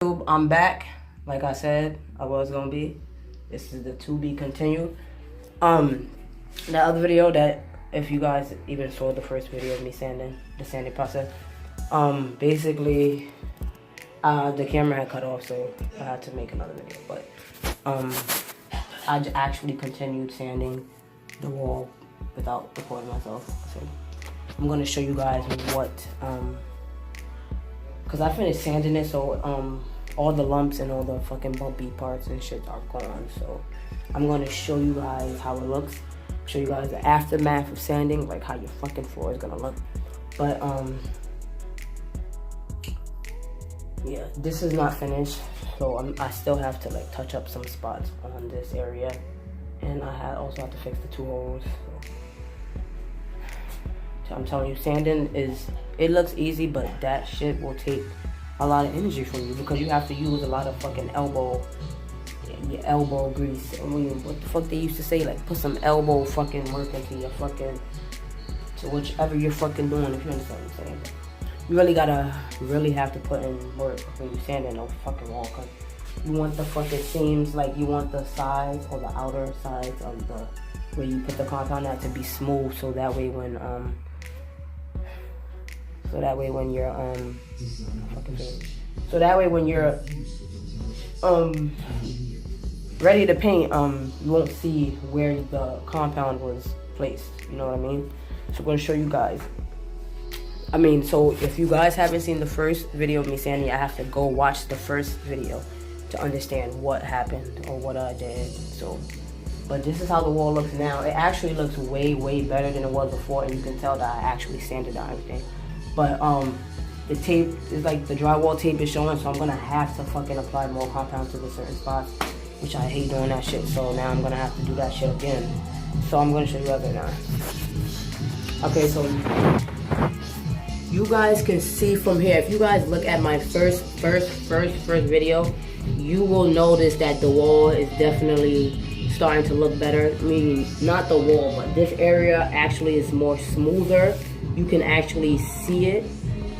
I'm back. Like I said, I was gonna be. This is the to be continued. The other video that, if you guys even saw the first video of me sanding, the sanding process, basically, the camera had cut off, so I had to make another video. But I actually continued sanding the wall without recording myself. So I'm gonna show you guys what cause I finished sanding it, so all the lumps and all the fucking bumpy parts and shit are gone. So I'm gonna show you guys how it looks. Show you guys the aftermath of sanding, like how your fucking floor is gonna look. But yeah, this is not finished, so I still have to like touch up some spots on this area, and I also have to fix the 2 holes. So I'm telling you, sanding it looks easy, but that shit will take a lot of energy from you because you have to use a lot of fucking elbow grease. I mean, what the fuck they used to say, like put some elbow fucking work into your fucking, to whichever you're fucking doing, if you understand what I'm saying. You really have to put in work when you sanding a fucking wall, cause you want the fucking seams, like you want the sides or the outer sides of the where you put the compound at to be smooth, so that way when you're ready to paint, you won't see where the compound was placed. You know what I mean? So I'm gonna show you guys. So if you guys haven't seen the first video of me sanding, I have to go watch the first video to understand what happened or what I did. So, but this is how the wall looks now. It actually looks way, way better than it was before, and you can tell that I actually sanded down everything. But the tape is like, the drywall tape is showing, so I'm gonna have to fucking apply more compound to the certain spots, which I hate doing that shit. So now I'm gonna have to do that shit again. So I'm gonna show you guys right now. Okay, so you guys can see from here, if you guys look at my first video, you will notice that the wall is definitely starting to look better. I mean, not the wall, but this area actually is more smoother. You can actually see it.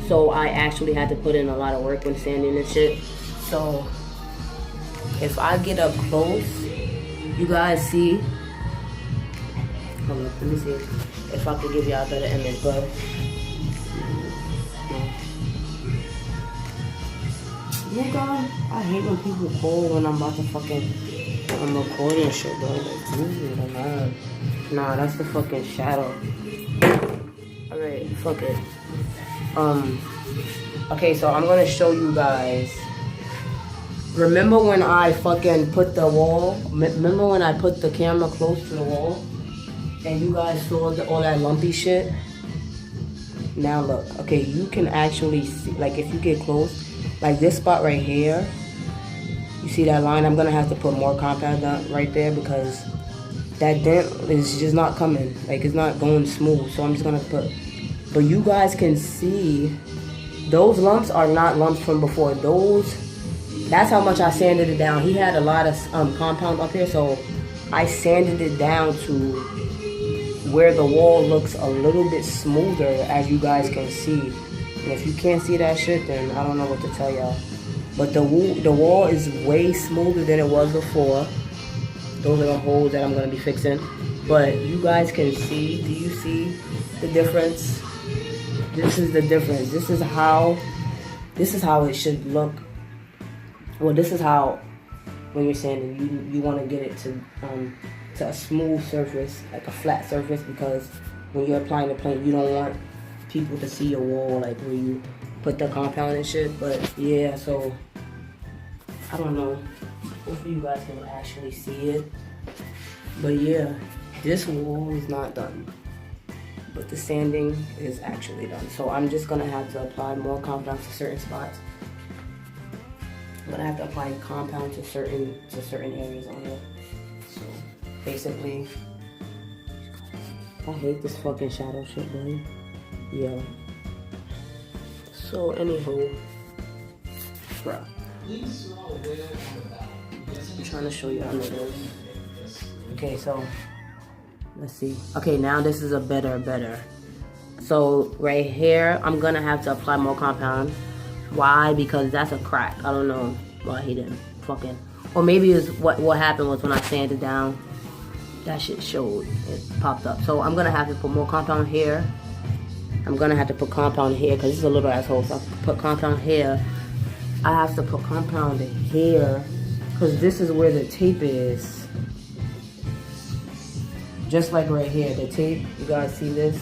So I actually had to put in a lot of work when sanding and shit. So if I get up close, you guys see. Hold on, let me see if I could give y'all a better image, but you guys, I hate when people call when I'm about to I'm recording shit, bro. Like, dude, nah, that's the fucking shadow. Alright, fuck it. Okay, so I'm gonna show you guys. Remember when I fucking put the wall? Remember when I put the camera close to the wall? And you guys saw all that lumpy shit? Now look, okay, you can actually see, like if you get close, like this spot right here, you see that line? I'm gonna have to put more compound down right there because that dent is just not coming. Like it's not going smooth, so I'm just gonna put, but you guys can see those lumps are not lumps from before. That's how much I sanded it down. He had a lot of compound up here, so I sanded it down to where the wall looks a little bit smoother, as you guys can see. And if you can't see that shit, then I don't know what to tell y'all. But the wall is way smoother than it was before. Those are the holes that I'm gonna be fixing. But you guys can see, do you see the difference? This is the difference. This is how it should look. Well, this is how, when you're sanding, you want to get it to a smooth surface, like a flat surface, because when you're applying the paint, you don't want people to see your wall, like where you put the compound and shit. But yeah, so I don't know if you guys can actually see it, but yeah, this wall is not done, but the sanding is actually done. So I'm just gonna have to apply more compound to certain spots. I'm gonna have to apply compound to certain areas on here. So basically, I hate this fucking shadow shit, man. Yeah. So anywho, bro, I'm trying to show you how it is. Okay, so let's see. Okay, now this is a better. So right here, I'm gonna have to apply more compound. Why? Because that's a crack. I don't know why he didn't fucking, or maybe it's what happened was when I sanded down, that shit showed, it popped up. So I'm gonna have to put more compound here. I'm gonna have to put compound here because this is a little asshole. So I put compound here. I have to put compound here because this is where the tape is. Just like right here, the tape. You guys see this?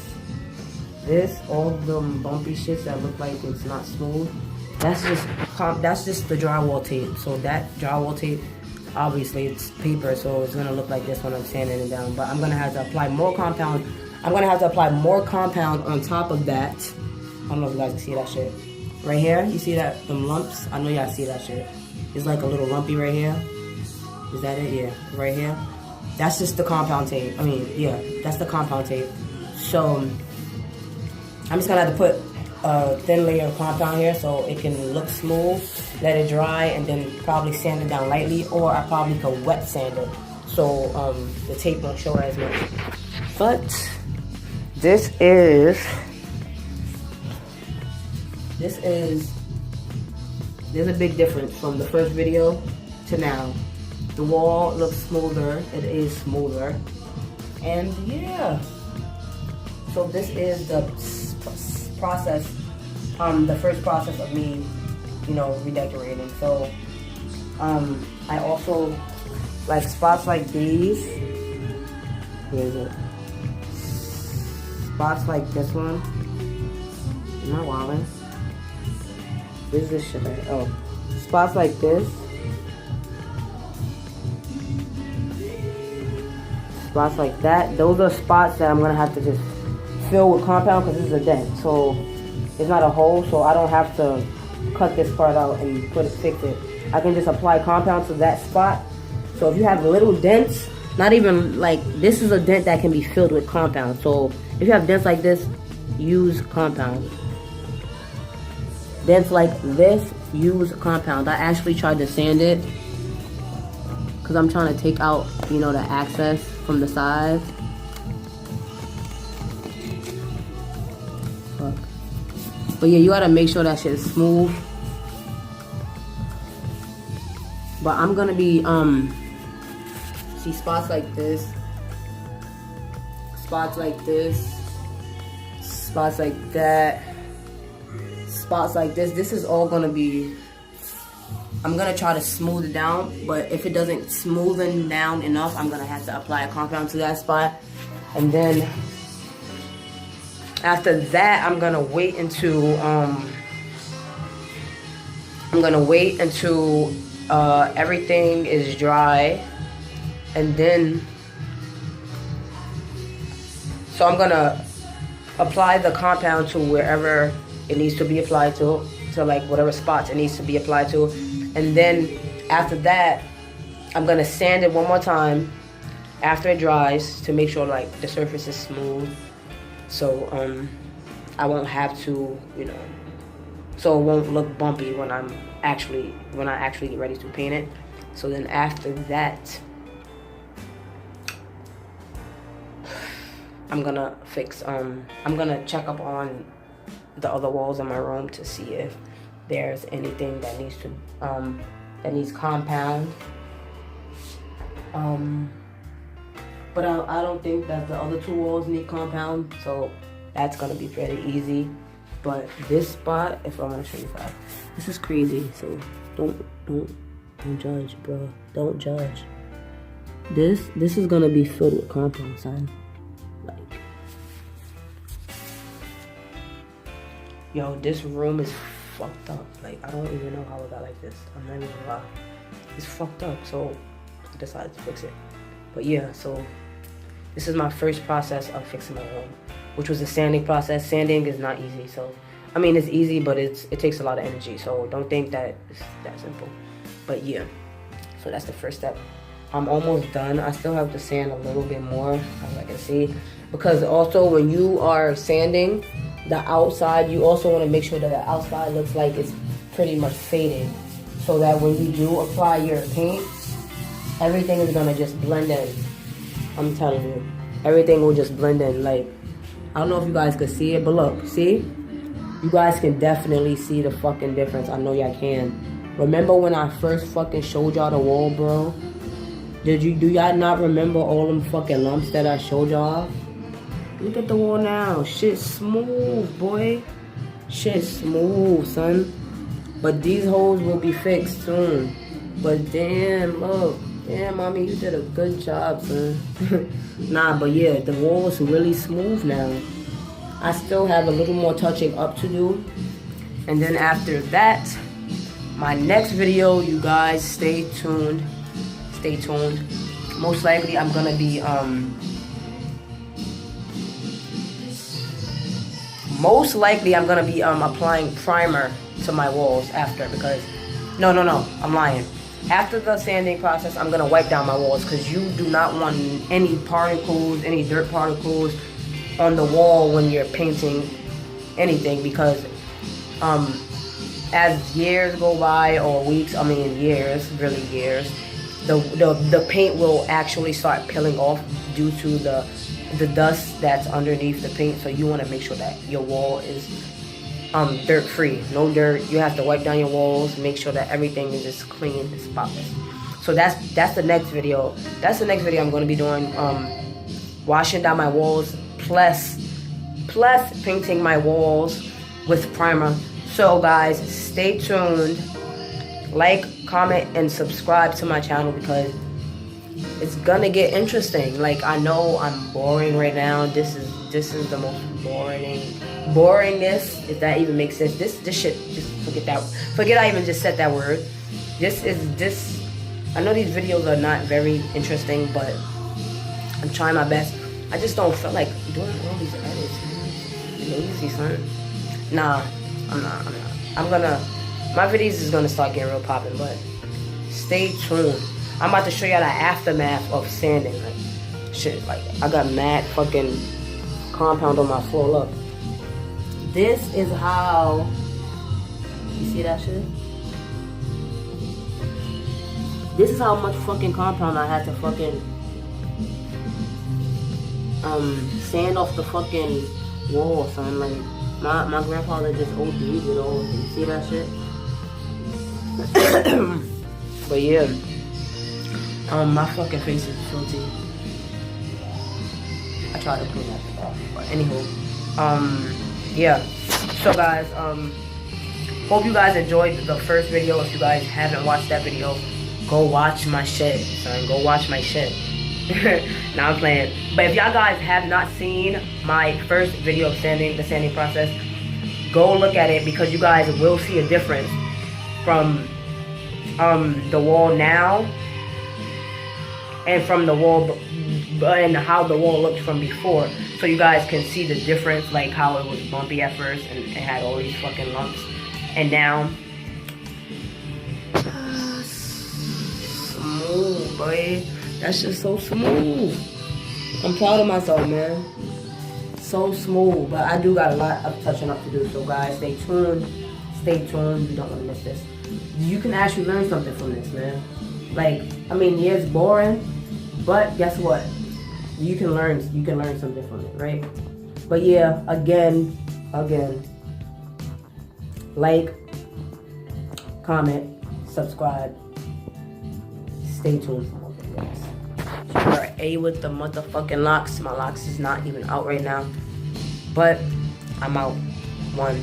This, all of them bumpy shits that look like it's not smooth. That's just the drywall tape. So that drywall tape, obviously it's paper, so it's gonna look like this when I'm sanding it down. But I'm gonna have to apply more compound. I'm gonna have to apply more compound on top of that. I don't know if you guys can see that shit. Right here, you see that, them lumps? I know y'all see that shit. It's like a little lumpy right here. Is that it? Yeah, right here. That's just the compound tape. I mean, yeah, that's the compound tape. So, I'm just gonna have to put a thin layer of compound here so it can look smooth, let it dry, and then probably sand it down lightly, or I probably could wet sand it so the tape won't show as much. But, there's a big difference from the first video to now. The wall looks smoother, it is smoother, and yeah. So this is the process, the first process of me, you know, redecorating. So, I also, like spots like these, where is it? Spots like this one, am I wilding? Where's this shit at? Oh, spots like this. Spots like that. Those are spots that I'm gonna have to just fill with compound because this is a dent. So it's not a hole, so I don't have to cut this part out and fix it. I can just apply compound to that spot. So if you have little dents, not even like, this is a dent that can be filled with compound. So if you have dents like this, use compound. Dents like this, use compound. I actually tried to sand it because I'm trying to take out, you know, the access from the sides. Fuck. But yeah, you gotta make sure that shit is smooth. But I'm gonna be, see spots like this, spots like this, spots like that, spots like this. This is all gonna be, I'm gonna try to smooth it down, but if it doesn't smoothen down enough, I'm gonna have to apply a compound to that spot. And then after that, I'm gonna wait until everything is dry, and then so I'm gonna apply the compound to wherever it needs to be applied to like whatever spots it needs to be applied to. And then after that, I'm gonna sand it one more time after it dries to make sure like the surface is smooth. So I won't have to, you know, so it won't look bumpy when I actually get ready to paint it. So then after that, I'm gonna I'm gonna check up on the other walls in my room to see if there's anything that needs to that needs compound. But I don't think that the other two walls need compound, so that's gonna be pretty easy. But this spot, if I want to show you guys, this is crazy. So don't judge, bro. Don't judge. This is gonna be filled with compound, son. Like, yo, this room is fucked up. Like, I don't even know how it got like this. I'm not even gonna lie. It's fucked up, so I decided to fix it. But yeah, so this is my first process of fixing my room, which was a sanding process. Sanding is not easy, so I mean it's easy, but it takes a lot of energy. So don't think that it's that simple. But yeah, so that's the first step. I'm almost done. I still have to sand a little bit more, as I can see, because also when you are sanding the outside, you also want to make sure that the outside looks like it's pretty much faded, so that when you do apply your paint, everything is gonna just blend in. I'm telling you, everything will just blend in. Like, I don't know if you guys could see it, but look, see? You guys can definitely see the fucking difference. I know y'all can. Remember when I first fucking showed y'all the wall, bro? Do y'all not remember all them fucking lumps that I showed y'all? Look at the wall now. Shit's smooth, boy. Shit's smooth, son. But these holes will be fixed soon. But damn, look. Damn, mommy, you did a good job, son. Nah, but yeah, the wall is really smooth now. I still have a little more touching up to do. And then after that, my next video, you guys stay tuned. Stay tuned. Most likely I'm gonna be applying primer to my walls after, because no, I'm lying. After the sanding process, I'm gonna wipe down my walls, because you do not want any particles, any dirt particles on the wall when you're painting anything, because as years go by, or weeks, I mean years, really years, the paint will actually start peeling off due to the dust that's underneath the paint. So you want to make sure that your wall is dirt free, no dirt. You have to wipe down your walls, make sure that everything is just clean and spotless. So that's the next video. That's the next video I'm going to be doing, washing down my walls plus painting my walls with primer. So guys, stay tuned. Like, comment, and subscribe to my channel, because it's gonna get interesting. Like, I know I'm boring right now. This is the most boringness, if that even makes sense. This shit, just forget that. Forget I even just said that word. I know these videos are not very interesting, but I'm trying my best. I just don't feel like doing all these edits, man. Lazy, son. Nah, I'm not. My videos is gonna start getting real popping, but stay tuned. I'm about to show y'all the aftermath of sanding. Like, shit, like, I got mad fucking compound on my floor. Look. This is how, you see that shit? This is how much fucking compound I had to fucking sand off the fucking wall, son. Like, my grandfather just OD'd, you know. You see that shit? But yeah, my fucking face is filthy. I tried to clean that shit off, but anywho, yeah. So guys, hope you guys enjoyed the first video. If you guys haven't watched that video, go watch my shit, son. Go watch my shit. Now I'm playing. But if y'all guys have not seen my first video of the sanding process, go look at it, because you guys will see a difference from the wall now and from the wall and how the wall looked from before, so you guys can see the difference, like how it was bumpy at first and it had all these fucking lumps, and now smooth, boy. That's just so smooth. I'm proud of myself, man. So smooth, but I do got a lot of touching up to do. So guys, stay tuned. Stay tuned. You don't want to miss this. You can actually learn something from this, man. Like, I mean, yeah, it's boring, but guess what? You can learn something from it, right? But yeah, again, like, comment, subscribe. Stay tuned for more videos. Alright, A with the motherfucking locks. My locks is not even out right now, but I'm out. 1